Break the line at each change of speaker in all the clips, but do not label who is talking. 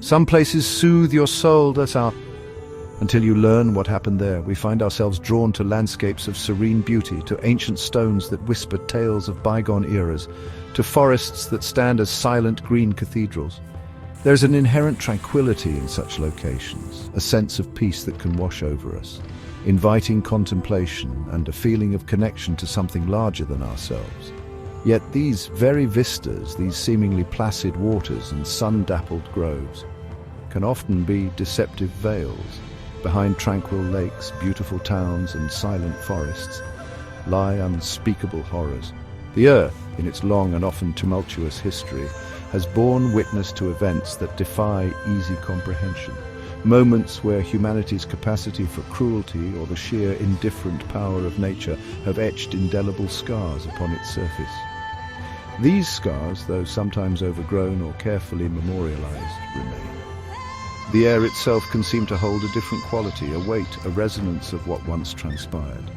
Some places soothe your soul, until you learn what happened there. We find ourselves drawn to landscapes of serene beauty, to ancient stones that whisper tales of bygone eras, to forests that stand as silent green cathedrals. There's an inherent tranquility in such locations, a sense of peace that can wash over us, inviting contemplation and a feeling of connection to something larger than ourselves. Yet these very vistas, these seemingly placid waters and sun-dappled groves, can often be deceptive veils. Behind tranquil lakes, beautiful towns, and silent forests lie unspeakable horrors. The Earth, in its long and often tumultuous history, has borne witness to events that defy easy comprehension. Moments where humanity's capacity for cruelty or the sheer indifferent power of nature have etched indelible scars upon its surface. These scars, though sometimes overgrown or carefully memorialized, remain. The air itself can seem to hold a different quality, a weight, a resonance of what once transpired.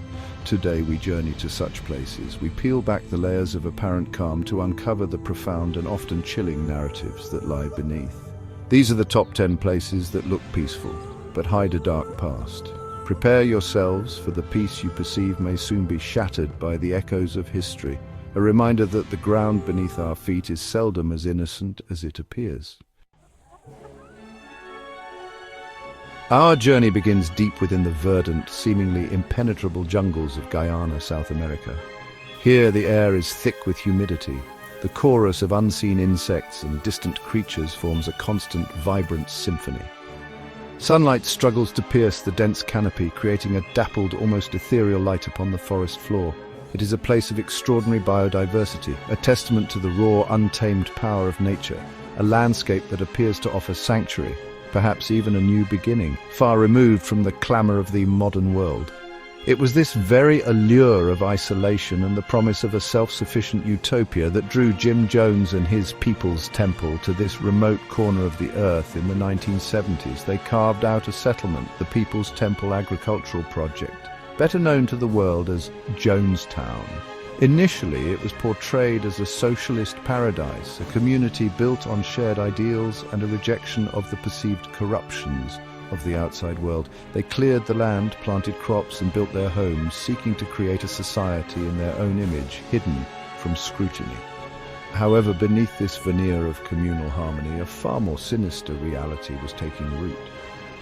Today we journey to such places. We peel back the layers of apparent calm to uncover the profound and often chilling narratives that lie beneath. These are the top 10 places that look peaceful, but hide a dark past. Prepare yourselves, for the peace you perceive may soon be shattered by the echoes of history, a reminder that the ground beneath our feet is seldom as innocent as it appears. Our journey begins deep within the verdant, seemingly impenetrable jungles of Guyana, South America. Here the air is thick with humidity. The chorus of unseen insects and distant creatures forms a constant, vibrant symphony. Sunlight struggles to pierce the dense canopy, creating a dappled, almost ethereal light upon the forest floor. It is a place of extraordinary biodiversity, a testament to the raw, untamed power of nature, a landscape that appears to offer sanctuary, perhaps even a new beginning, far removed from the clamor of the modern world. It was this very allure of isolation and the promise of a self-sufficient utopia that drew Jim Jones and his People's Temple to this remote corner of the earth in the 1970s. They carved out a settlement, the People's Temple Agricultural Project, better known to the world as Jonestown. Initially, it was portrayed as a socialist paradise, a community built on shared ideals and a rejection of the perceived corruptions of the outside world. They cleared the land, planted crops, and built their homes, seeking to create a society in their own image, hidden from scrutiny. However, beneath this veneer of communal harmony, a far more sinister reality was taking root.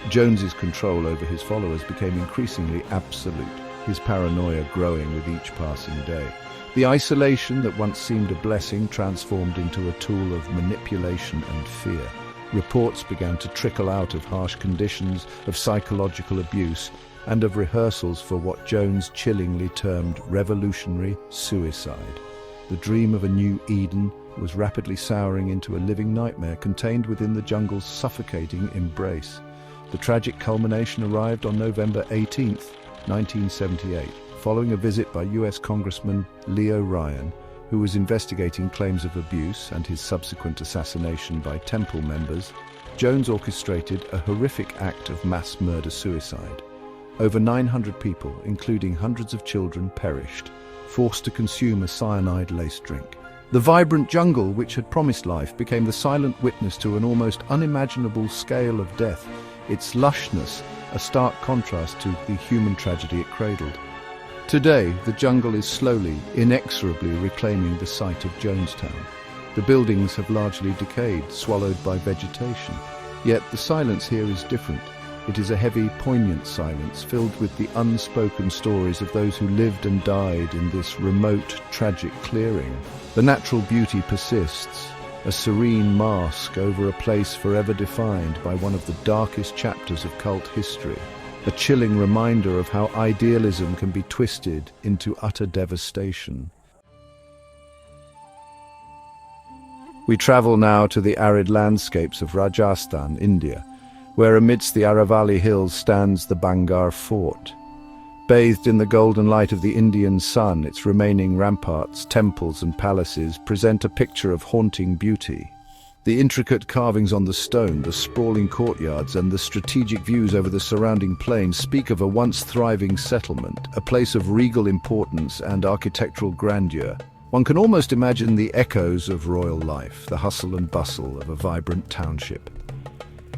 Jones's control over his followers became increasingly absolute, his paranoia growing with each passing day. The isolation that once seemed a blessing transformed into a tool of manipulation and fear. Reports began to trickle out of harsh conditions, of psychological abuse, and of rehearsals for what Jones chillingly termed revolutionary suicide. The dream of a new Eden was rapidly souring into a living nightmare contained within the jungle's suffocating embrace. The tragic culmination arrived on November 18th, 1978, following a visit by US Congressman Leo Ryan, who was investigating claims of abuse and his subsequent assassination by temple members. Jones orchestrated a horrific act of mass murder-suicide. Over 900 people, including hundreds of children, perished, forced to consume a cyanide-laced drink. The vibrant jungle, which had promised life, became the silent witness to an almost unimaginable scale of death, its lushness a stark contrast to the human tragedy it cradled. Today, the jungle is slowly, inexorably reclaiming the site of Jonestown. The buildings have largely decayed, swallowed by vegetation. Yet the silence here is different. It is a heavy, poignant silence filled with the unspoken stories of those who lived and died in this remote, tragic clearing. The natural beauty persists, a serene mask over a place forever defined by one of the darkest chapters of cult history. A chilling reminder of how idealism can be twisted into utter devastation. We travel now to the arid landscapes of Rajasthan, India, where amidst the Aravalli hills stands the Bangar Fort. Bathed in the golden light of the Indian sun, its remaining ramparts, temples and palaces present a picture of haunting beauty. The intricate carvings on the stone, the sprawling courtyards, and the strategic views over the surrounding plains speak of a once thriving settlement, a place of regal importance and architectural grandeur. One can almost imagine the echoes of royal life, the hustle and bustle of a vibrant township.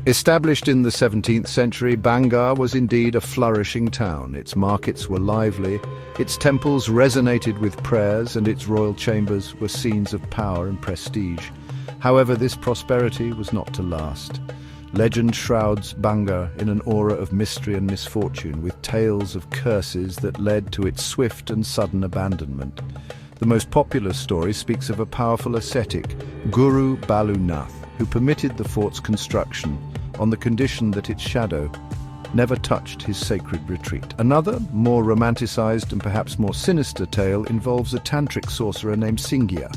Established in the 17th century, Bangar was indeed a flourishing town. Its markets were lively, its temples resonated with prayers, and its royal chambers were scenes of power and prestige. However, this prosperity was not to last. Legend shrouds Bangar in an aura of mystery and misfortune, with tales of curses that led to its swift and sudden abandonment. The most popular story speaks of a powerful ascetic, Guru Balu Nath, who permitted the fort's construction on the condition that its shadow never touched his sacred retreat. Another, more romanticized and perhaps more sinister tale involves a tantric sorcerer named Singya,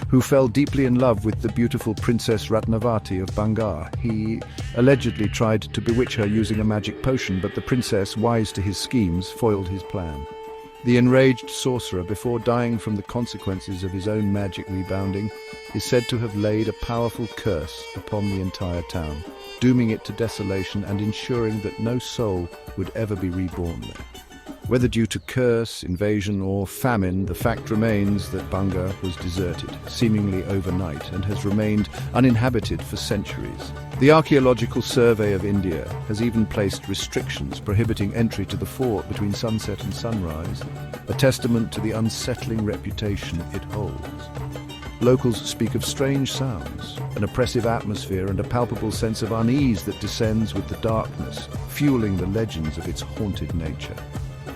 who fell deeply in love with the beautiful Princess Ratnavati of Bangar. He allegedly tried to bewitch her using a magic potion, but the princess, wise to his schemes, foiled his plan. The enraged sorcerer, before dying from the consequences of his own magic rebounding, is said to have laid a powerful curse upon the entire town, dooming it to desolation and ensuring that no soul would ever be reborn there. Whether due to curse, invasion, or famine, the fact remains that Bangar was deserted, seemingly overnight, and has remained uninhabited for centuries. The Archaeological Survey of India has even placed restrictions prohibiting entry to the fort between sunset and sunrise, a testament to the unsettling reputation it holds. Locals speak of strange sounds, an oppressive atmosphere, and a palpable sense of unease that descends with the darkness, fueling the legends of its haunted nature.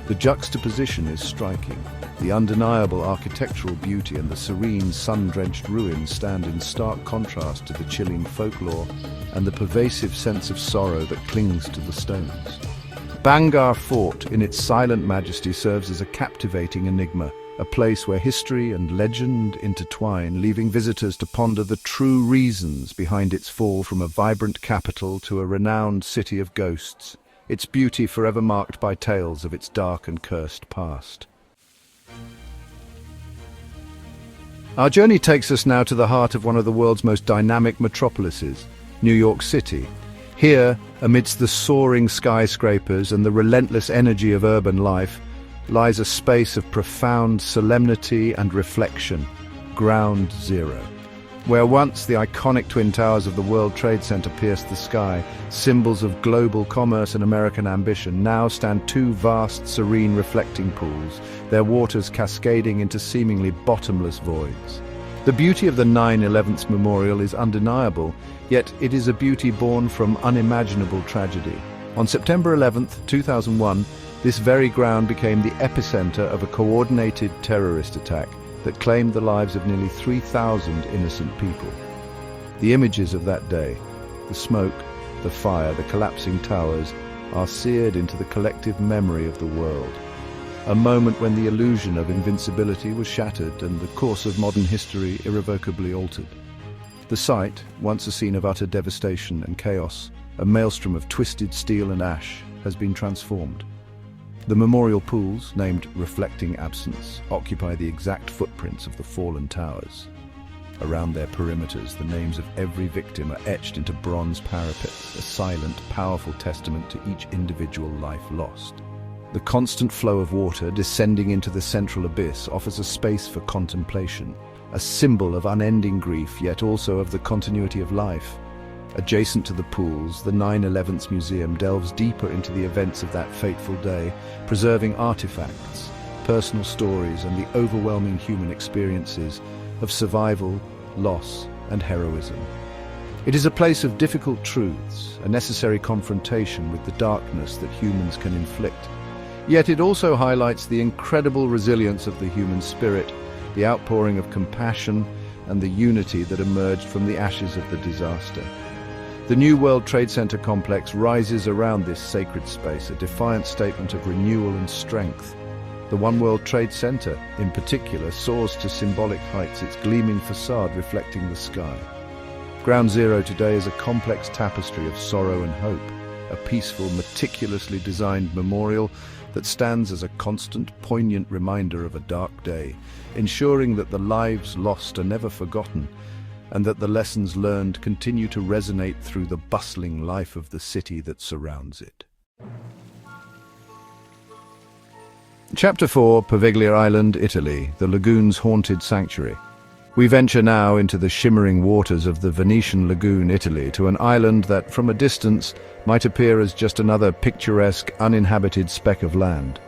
The juxtaposition is striking. The undeniable architectural beauty and the serene, sun-drenched ruins stand in stark contrast to the chilling folklore and the pervasive sense of sorrow that clings to the stones. Bangar Fort, in its silent majesty, serves as a captivating enigma, a place where history and legend intertwine, leaving visitors to ponder the true reasons behind its fall from a vibrant capital to a renowned city of ghosts, its beauty forever marked by tales of its dark and cursed past. Our journey takes us now to the heart of one of the world's most dynamic metropolises, New York City. Here, amidst the soaring skyscrapers and the relentless energy of urban life, lies a space of profound solemnity and reflection, Ground Zero. Where once the iconic Twin Towers of the World Trade Center pierced the sky, symbols of global commerce and American ambition, now stand two vast, serene reflecting pools, their waters cascading into seemingly bottomless voids. The beauty of the 9/11 memorial is undeniable, yet it is a beauty born from unimaginable tragedy. On September 11th, 2001, this very ground became the epicenter of a coordinated terrorist attack that claimed the lives of nearly 3,000 innocent people. The images of that day, the smoke, the fire, the collapsing towers, are seared into the collective memory of the world. A moment when the illusion of invincibility was shattered and the course of modern history irrevocably altered. The site, once a scene of utter devastation and chaos, a maelstrom of twisted steel and ash, has been transformed. The memorial pools, named Reflecting Absence, occupy the exact footprints of the fallen towers. Around their perimeters, the names of every victim are etched into bronze parapets, a silent, powerful testament to each individual life lost. The constant flow of water descending into the central abyss offers a space for contemplation, a symbol of unending grief, yet also of the continuity of life. Adjacent to the pools, the 9/11 Museum delves deeper into the events of that fateful day, preserving artifacts, personal stories, and the overwhelming human experiences of survival, loss, and heroism. It is a place of difficult truths, a necessary confrontation with the darkness that humans can inflict. Yet it also highlights the incredible resilience of the human spirit, the outpouring of compassion, and the unity that emerged from the ashes of the disaster. The new World Trade Center complex rises around this sacred space, a defiant statement of renewal and strength. The One World Trade Center, in particular, soars to symbolic heights, its gleaming facade reflecting the sky. Ground Zero today is a complex tapestry of sorrow and hope, a peaceful, meticulously designed memorial that stands as a constant, poignant reminder of a dark day, ensuring that the lives lost are never forgotten, and that the lessons learned continue to resonate through the bustling life of the city that surrounds it. Chapter 4, Poveglia Island, Italy, the lagoon's haunted sanctuary. We venture now into the shimmering waters of the Venetian lagoon, Italy, to an island that, from a distance, might appear as just another picturesque, uninhabited speck of land.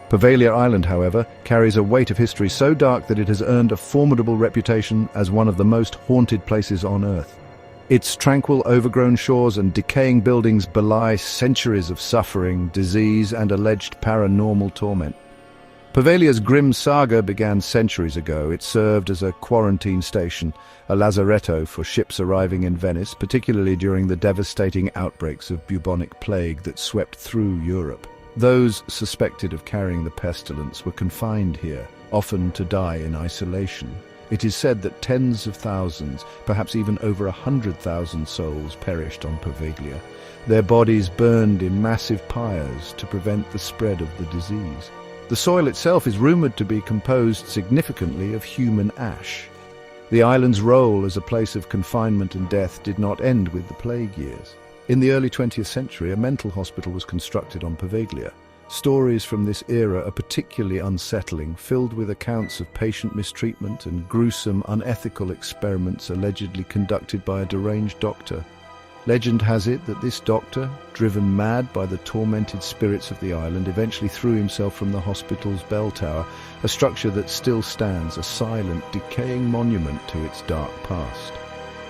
Poveglia Island, however, carries a weight of history so dark that it has earned a formidable reputation as one of the most haunted places on Earth. Its tranquil, overgrown shores and decaying buildings belie centuries of suffering, disease, and alleged paranormal torment. Poveglia's grim saga began centuries ago. It served as a quarantine station, a lazaretto for ships arriving in Venice, particularly during the devastating outbreaks of bubonic plague that swept through Europe. Those suspected of carrying the pestilence were confined here, often to die in isolation. It is said that tens of thousands, perhaps even over 100,000 souls perished on Poveglia, their bodies burned in massive pyres to prevent the spread of the disease. The soil itself is rumoured to be composed significantly of human ash. The island's role as a place of confinement and death did not end with the plague years. In the early 20th century, a mental hospital was constructed on Poveglia. Stories from this era are particularly unsettling, filled with accounts of patient mistreatment and gruesome, unethical experiments allegedly conducted by a deranged doctor. Legend has it that this doctor, driven mad by the tormented spirits of the island, eventually threw himself from the hospital's bell tower, a structure that still stands, a silent, decaying monument to its dark past.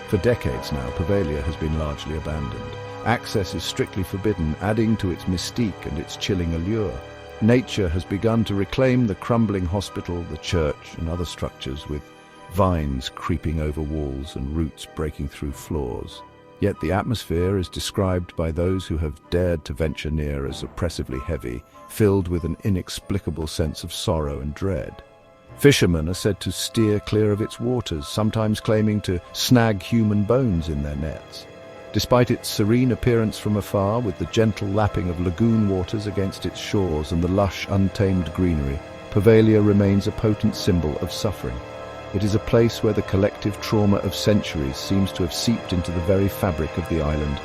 For decades now, Poveglia has been largely abandoned. Access is strictly forbidden, adding to its mystique and its chilling allure. Nature has begun to reclaim the crumbling hospital, the church, and other structures, with vines creeping over walls and roots breaking through floors. Yet the atmosphere is described by those who have dared to venture near as oppressively heavy, filled with an inexplicable sense of sorrow and dread. Fishermen are said to steer clear of its waters, sometimes claiming to snag human bones in their nets. Despite its serene appearance from afar, with the gentle lapping of lagoon waters against its shores and the lush, untamed greenery, Poveglia remains a potent symbol of suffering. It is a place where the collective trauma of centuries seems to have seeped into the very fabric of the island,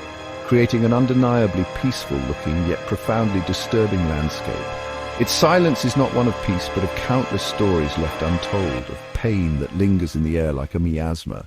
creating an undeniably peaceful-looking yet profoundly disturbing landscape. Its silence is not one of peace, but of countless stories left untold, of pain that lingers in the air like a miasma.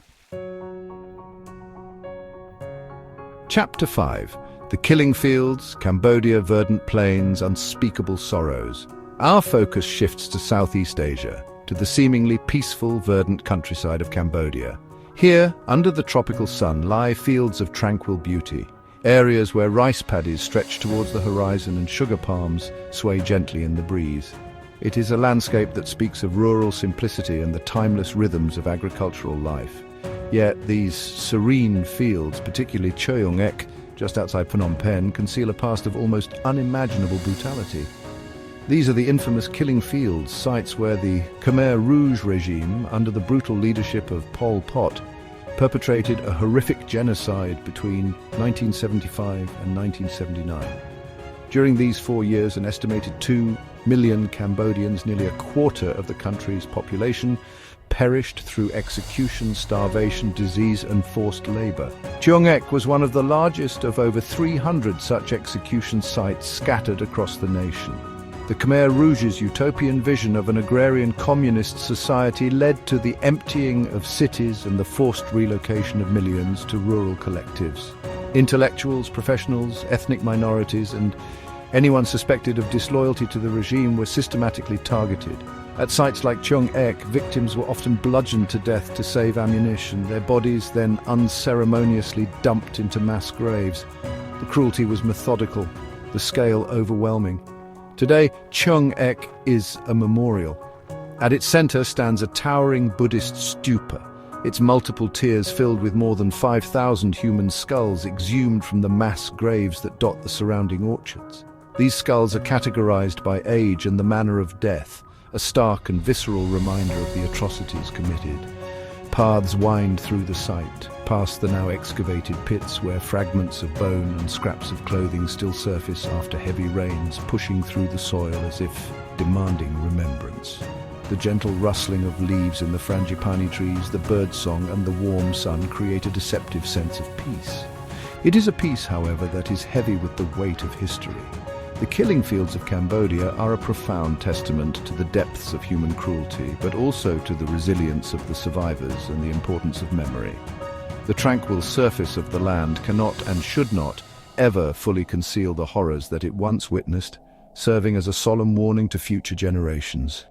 Chapter 5. The Killing Fields, Cambodia, Verdant Plains, Unspeakable Sorrows. Our focus shifts to Southeast Asia, to the seemingly peaceful, verdant countryside of Cambodia. Here, under the tropical sun, lie fields of tranquil beauty, areas where rice paddies stretch towards the horizon and sugar palms sway gently in the breeze. It is a landscape that speaks of rural simplicity and the timeless rhythms of agricultural life. Yet these serene fields, particularly Choyong-ek, just outside Phnom Penh, conceal a past of almost unimaginable brutality. These are the infamous killing fields, sites where the Khmer Rouge regime, under the brutal leadership of Pol Pot, perpetrated a horrific genocide between 1975 and 1979. During these 4 years, an estimated 2 million Cambodians, nearly a quarter of the country's population, perished through execution, starvation, disease, and forced labor. Choyong-ek was one of the largest of over 300 such execution sites scattered across the nation. The Khmer Rouge's utopian vision of an agrarian communist society led to the emptying of cities and the forced relocation of millions to rural collectives. Intellectuals, professionals, ethnic minorities, and anyone suspected of disloyalty to the regime were systematically targeted. At sites like Choyong-ek, victims were often bludgeoned to death to save ammunition, their bodies then unceremoniously dumped into mass graves. The cruelty was methodical, the scale overwhelming. Today, Choyong-ek is a memorial. At its center stands a towering Buddhist stupa, its multiple tiers filled with more than 5,000 human skulls exhumed from the mass graves that dot the surrounding orchards. These skulls are categorized by age and the manner of death, a stark and visceral reminder of the atrocities committed. Paths wind through the site, past the now excavated pits where fragments of bone and scraps of clothing still surface after heavy rains, pushing through the soil as if demanding remembrance. The gentle rustling of leaves in the frangipani trees, the birdsong and the warm sun create a deceptive sense of peace. It is a peace, however, that is heavy with the weight of history. The killing fields of Cambodia are a profound testament to the depths of human cruelty, but also to the resilience of the survivors and the importance of memory. The tranquil surface of the land cannot and should not ever fully conceal the horrors that it once witnessed, serving as a solemn warning to future generations.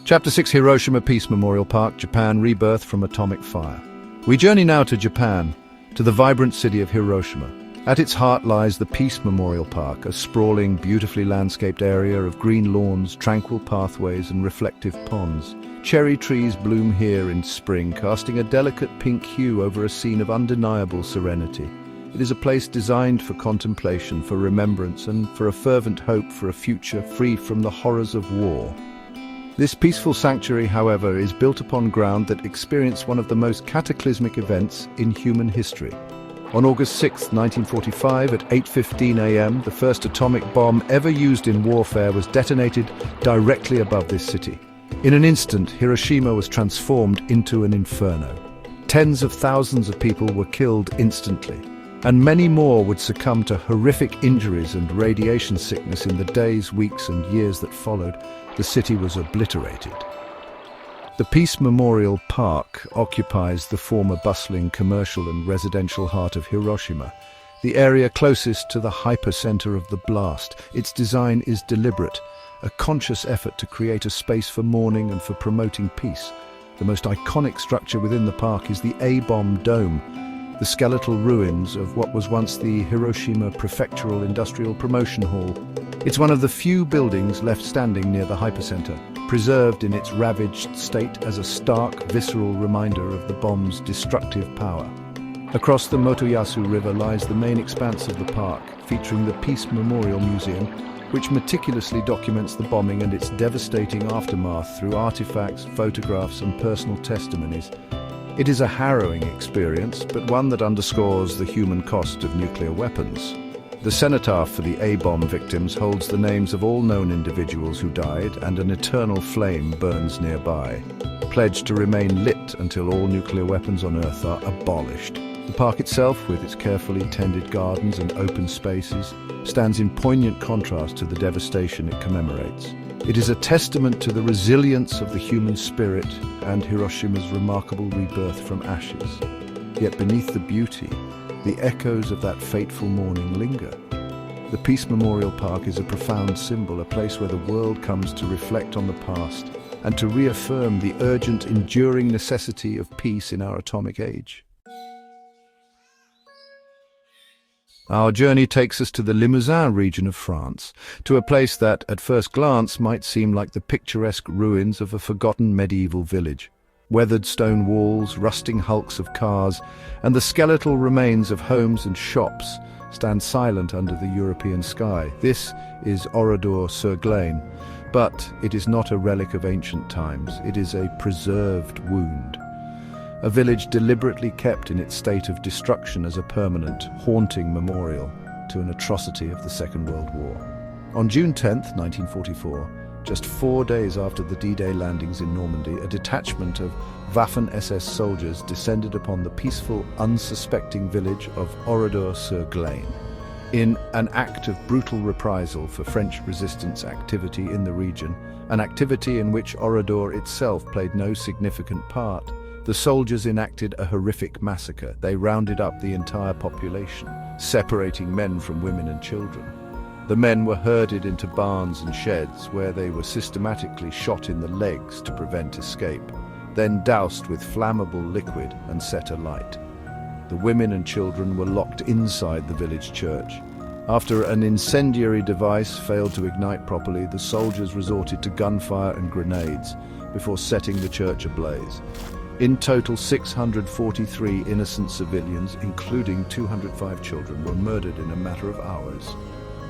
Chapter 6: Hiroshima Peace Memorial Park, Japan, Rebirth from Atomic Fire. We journey now to Japan, to the vibrant city of Hiroshima. At its heart lies the Peace Memorial Park, a sprawling, beautifully landscaped area of green lawns, tranquil pathways and reflective ponds. Cherry trees bloom here in spring, casting a delicate pink hue over a scene of undeniable serenity. It is a place designed for contemplation, for remembrance, and for a fervent hope for a future free from the horrors of war. This peaceful sanctuary, however, is built upon ground that experienced one of the most cataclysmic events in human history. On August 6, 1945, at 8:15 a.m., the first atomic bomb ever used in warfare was detonated directly above this city. In an instant, Hiroshima was transformed into an inferno. Tens of thousands of people were killed instantly, and many more would succumb to horrific injuries and radiation sickness in the days, weeks, and years that followed. The city was obliterated. The Peace Memorial Park occupies the former bustling commercial and residential heart of Hiroshima, the area closest to the hypercenter of the blast. Its design is deliberate, a conscious effort to create a space for mourning and for promoting peace. The most iconic structure within the park is the A-bomb dome, the skeletal ruins of what was once the Hiroshima Prefectural Industrial Promotion Hall. It's one of the few buildings left standing near the hypercenter, preserved in its ravaged state as a stark, visceral reminder of the bomb's destructive power. Across the Motoyasu River lies the main expanse of the park, featuring the Peace Memorial Museum, which meticulously documents the bombing and its devastating aftermath through artifacts, photographs, and personal testimonies. It is a harrowing experience, but one that underscores the human cost of nuclear weapons. The cenotaph for the A-bomb victims holds the names of all known individuals who died, and an eternal flame burns nearby, pledged to remain lit until all nuclear weapons on Earth are abolished. The park itself, with its carefully tended gardens and open spaces, stands in poignant contrast to the devastation it commemorates. It is a testament to the resilience of the human spirit and Hiroshima's remarkable rebirth from ashes. Yet beneath the beauty, the echoes of that fateful morning linger. The Peace Memorial Park is a profound symbol, a place where the world comes to reflect on the past and to reaffirm the urgent, enduring necessity of peace in our atomic age. Our journey takes us to the Limousin region of France, to a place that, at first glance, might seem like the picturesque ruins of a forgotten medieval village. Weathered stone walls, rusting hulks of cars, and the skeletal remains of homes and shops stand silent under the European sky. This is Oradour-sur-Glane, but it is not a relic of ancient times. It is a preserved wound. A village deliberately kept in its state of destruction as a permanent, haunting memorial to an atrocity of the Second World War. On June 10, 1944, just 4 days after the D-Day landings in Normandy, a detachment of Waffen-SS soldiers descended upon the peaceful, unsuspecting village of Oradour-sur-Glane in an act of brutal reprisal for French resistance activity in the region, an activity in which Oradour itself played no significant part. The soldiers enacted a horrific massacre. They rounded up the entire population, separating men from women and children. The men were herded into barns and sheds, where they were systematically shot in the legs to prevent escape, then doused with flammable liquid and set alight. The women and children were locked inside the village church. After an incendiary device failed to ignite properly, the soldiers resorted to gunfire and grenades before setting the church ablaze. In total, 643 innocent civilians, including 205 children, were murdered in a matter of hours.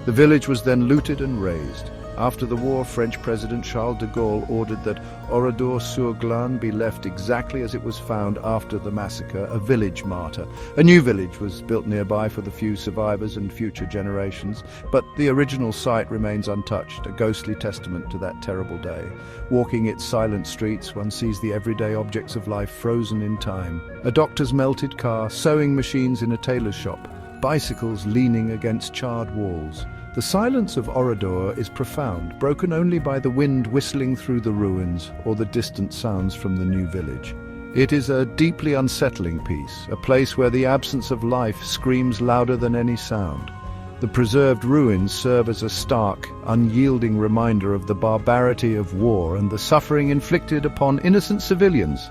The village was then looted and razed. After the war, French President Charles de Gaulle ordered that Oradour-sur-Glane be left exactly as it was found after the massacre, a village martyr. A new village was built nearby for the few survivors and future generations, but the original site remains untouched, a ghostly testament to that terrible day. Walking its silent streets, one sees the everyday objects of life frozen in time. A doctor's melted car, sewing machines in a tailor's shop, bicycles leaning against charred walls. The silence of Oradour is profound, broken only by the wind whistling through the ruins or the distant sounds from the new village. It is a deeply unsettling piece, a place where the absence of life screams louder than any sound. The preserved ruins serve as a stark, unyielding reminder of the barbarity of war and the suffering inflicted upon innocent civilians.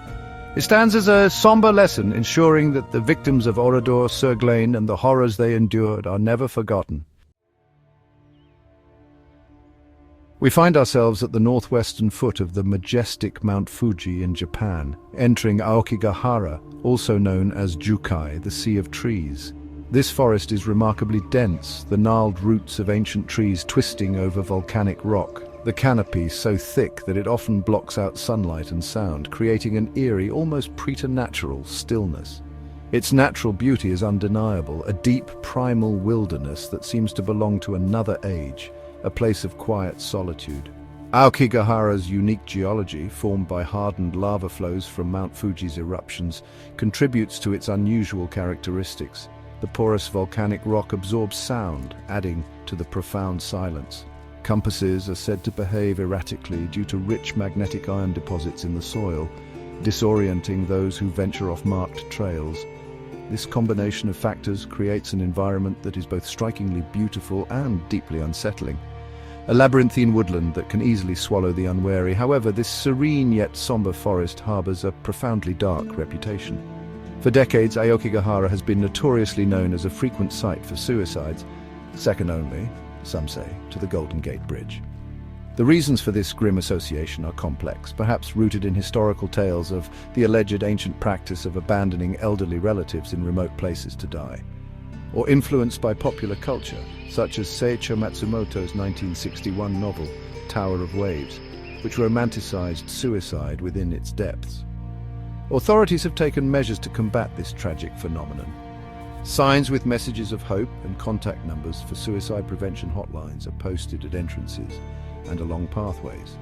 It stands as a somber lesson, ensuring that the victims of Oradour-sur-Glane and the horrors they endured are never forgotten. We find ourselves at the northwestern foot of the majestic Mount Fuji in Japan, entering Aokigahara, also known as Jukai, the Sea of Trees. This forest is remarkably dense, the gnarled roots of ancient trees twisting over volcanic rock, the canopy so thick that it often blocks out sunlight and sound, creating an eerie, almost preternatural stillness. Its natural beauty is undeniable, a deep, primal wilderness that seems to belong to another age, a place of quiet solitude. Aokigahara's unique geology, formed by hardened lava flows from Mount Fuji's eruptions, contributes to its unusual characteristics. The porous volcanic rock absorbs sound, adding to the profound silence. Compasses are said to behave erratically due to rich magnetic iron deposits in the soil, disorienting those who venture off marked trails. This combination of factors creates an environment that is both strikingly beautiful and deeply unsettling. A labyrinthine woodland that can easily swallow the unwary. However, this serene yet somber forest harbors a profoundly dark reputation. For decades, Aokigahara has been notoriously known as a frequent site for suicides, second only, some say, to the Golden Gate Bridge. The reasons for this grim association are complex, perhaps rooted in historical tales of the alleged ancient practice of abandoning elderly relatives in remote places to die, or influenced by popular culture, such as Seiichi Matsumoto's 1961 novel, Tower of Waves, which romanticized suicide within its depths. Authorities have taken measures to combat this tragic phenomenon. Signs with messages of hope and contact numbers for suicide prevention hotlines are posted at entrances and along pathways.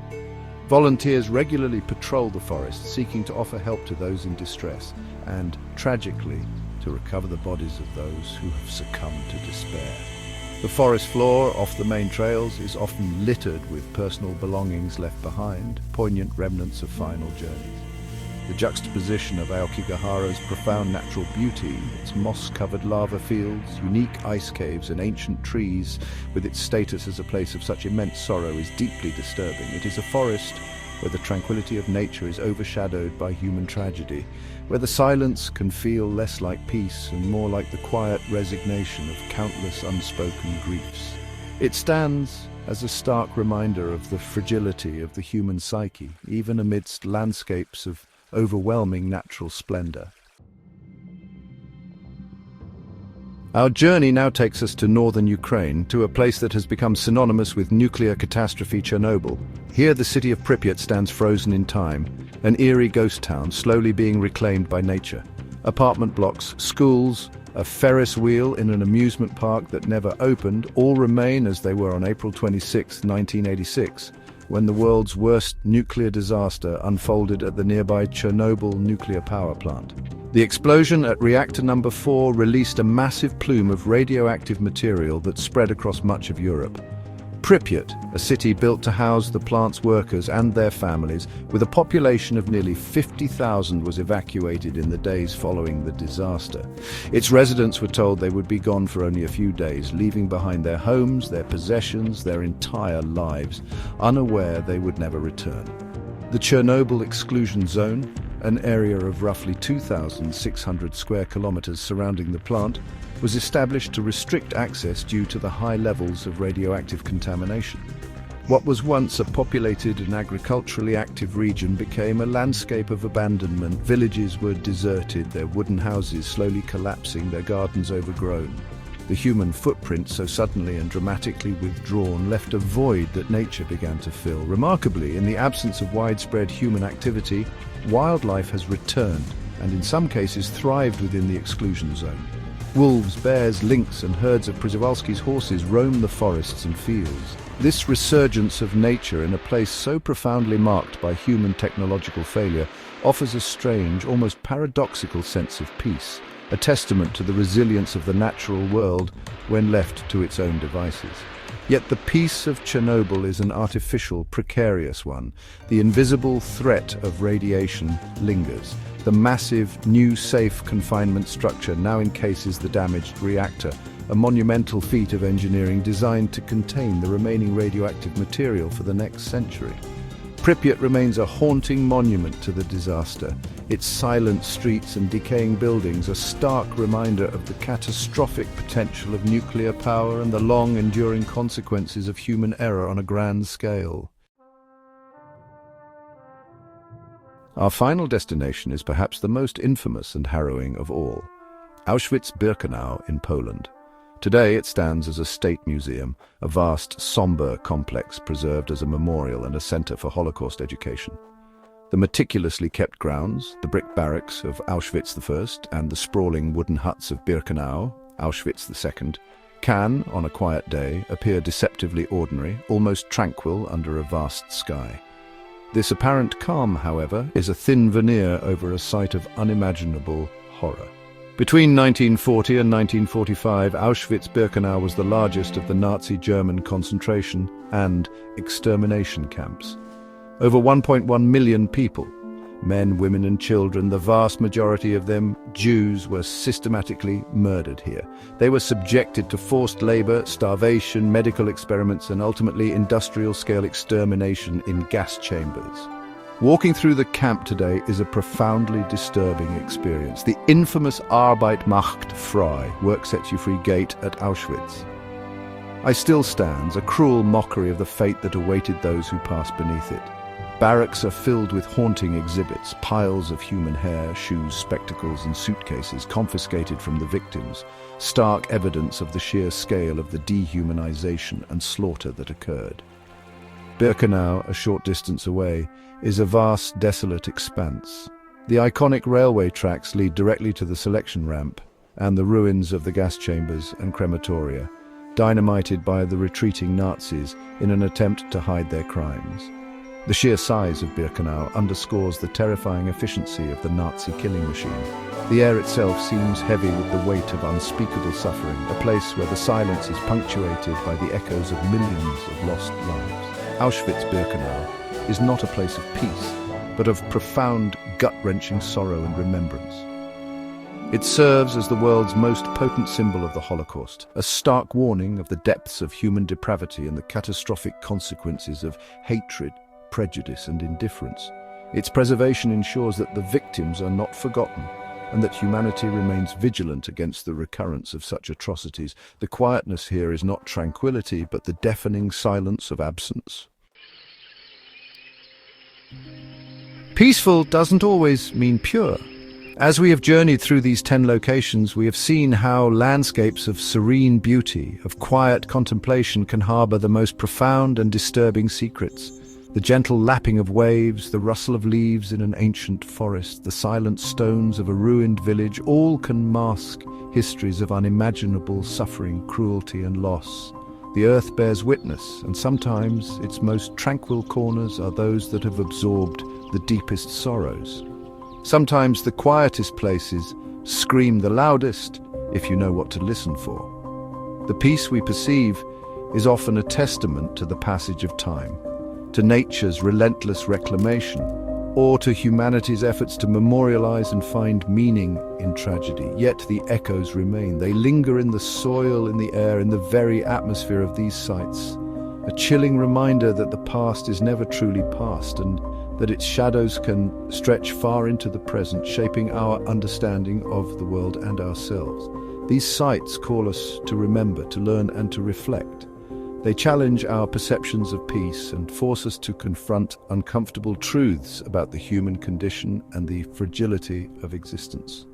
Volunteers regularly patrol the forest, seeking to offer help to those in distress and, tragically, to recover the bodies of those who have succumbed to despair. The forest floor off the main trails is often littered with personal belongings left behind, poignant remnants of final journeys. The juxtaposition of Aokigahara's profound natural beauty, its moss-covered lava fields, unique ice caves and ancient trees, with its status as a place of such immense sorrow, is deeply disturbing. It is a forest where the tranquility of nature is overshadowed by human tragedy, where the silence can feel less like peace and more like the quiet resignation of countless unspoken griefs. It stands as a stark reminder of the fragility of the human psyche, even amidst landscapes of overwhelming natural splendor. Our journey now takes us to northern Ukraine, to a place that has become synonymous with nuclear catastrophe Chernobyl. Here the city of Pripyat stands frozen in time, an eerie ghost town slowly being reclaimed by nature. Apartment blocks, schools, a Ferris wheel in an amusement park that never opened, all remain as they were on April 26, 1986. When the world's worst nuclear disaster unfolded at the nearby Chernobyl nuclear power plant. The explosion at reactor number 4 released a massive plume of radioactive material that spread across much of Europe. Pripyat, a city built to house the plant's workers and their families, with a population of nearly 50,000, was evacuated in the days following the disaster. Its residents were told they would be gone for only a few days, leaving behind their homes, their possessions, their entire lives, unaware they would never return. The Chernobyl exclusion zone, an area of roughly 2,600 square kilometers surrounding the plant, was established to restrict access due to the high levels of radioactive contamination. What was once a populated and agriculturally active region became a landscape of abandonment. Villages were deserted, their wooden houses slowly collapsing, their gardens overgrown. The human footprint, so suddenly and dramatically withdrawn, left a void that nature began to fill. Remarkably, in the absence of widespread human activity, wildlife has returned and in some cases thrived within the exclusion zone. Wolves, bears, lynx and herds of Przewalski's horses roam the forests and fields. This resurgence of nature in a place so profoundly marked by human technological failure offers a strange, almost paradoxical sense of peace. a testament to the resilience of the natural world when left to its own devices. Yet the peace of Chernobyl is an artificial, precarious one. The invisible threat of radiation lingers. The massive, new safe confinement structure now encases the damaged reactor, a monumental feat of engineering designed to contain the remaining radioactive material for the next century. Pripyat remains a haunting monument to the disaster. Its silent streets and decaying buildings a stark reminder of the catastrophic potential of nuclear power and the long-enduring consequences of human error on a grand scale. Our final destination is perhaps the most infamous and harrowing of all, Auschwitz-Birkenau in Poland. Today it stands as a state museum, a vast, somber complex preserved as a memorial and a center for Holocaust education. The meticulously kept grounds, the brick barracks of Auschwitz I and the sprawling wooden huts of Birkenau, Auschwitz II, can, on a quiet day, appear deceptively ordinary, almost tranquil under a vast sky. This apparent calm, however, is a thin veneer over a site of unimaginable horror. Between 1940 and 1945, Auschwitz-Birkenau was the largest of the Nazi German concentration and extermination camps. Over 1.1 million people, men, women and children, the vast majority of them Jews, were systematically murdered here. They were subjected to forced labor, starvation, medical experiments and ultimately industrial-scale extermination in gas chambers. Walking through the camp today is a profoundly disturbing experience. The infamous Arbeit macht frei, work sets you free gate at Auschwitz. I still stands, a cruel mockery of the fate that awaited those who passed beneath it. Barracks are filled with haunting exhibits, piles of human hair, shoes, spectacles and suitcases confiscated from the victims, stark evidence of the sheer scale of the dehumanization and slaughter that occurred. Birkenau, a short distance away, is a vast, desolate expanse. The iconic railway tracks lead directly to the selection ramp and the ruins of the gas chambers and crematoria, dynamited by the retreating Nazis in an attempt to hide their crimes. The sheer size of Birkenau underscores the terrifying efficiency of the Nazi killing machine. The air itself seems heavy with the weight of unspeakable suffering, a place where the silence is punctuated by the echoes of millions of lost lives. Auschwitz-Birkenau is not a place of peace, but of profound, gut-wrenching sorrow and remembrance. It serves as the world's most potent symbol of the Holocaust, a stark warning of the depths of human depravity and the catastrophic consequences of hatred, prejudice and indifference. Its preservation ensures that the victims are not forgotten and that humanity remains vigilant against the recurrence of such atrocities. The quietness here is not tranquility, but the deafening silence of absence. Peaceful doesn't always mean pure. As we have journeyed through these 10 locations, we have seen how landscapes of serene beauty, of quiet contemplation, can harbor the most profound and disturbing secrets. The gentle lapping of waves, the rustle of leaves in an ancient forest, the silent stones of a ruined village, all can mask histories of unimaginable suffering, cruelty and loss. The earth bears witness, and sometimes its most tranquil corners are those that have absorbed the deepest sorrows. Sometimes the quietest places scream the loudest, if you know what to listen for. The peace we perceive is often a testament to the passage of time, to nature's relentless reclamation, or to humanity's efforts to memorialize and find meaning in tragedy. Yet the echoes remain. They linger in the soil, in the air, in the very atmosphere of these sites. A chilling reminder that the past is never truly past and that its shadows can stretch far into the present, shaping our understanding of the world and ourselves. These sites call us to remember, to learn and to reflect. They challenge our perceptions of peace and force us to confront uncomfortable truths about the human condition and the fragility of existence.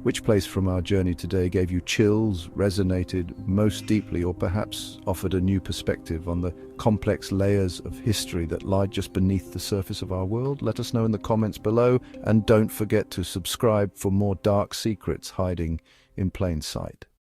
Which place from our journey today gave you chills, resonated most deeply, or perhaps offered a new perspective on the complex layers of history that lie just beneath the surface of our world? Let us know in the comments below, and don't forget to subscribe for more dark secrets hiding in plain sight.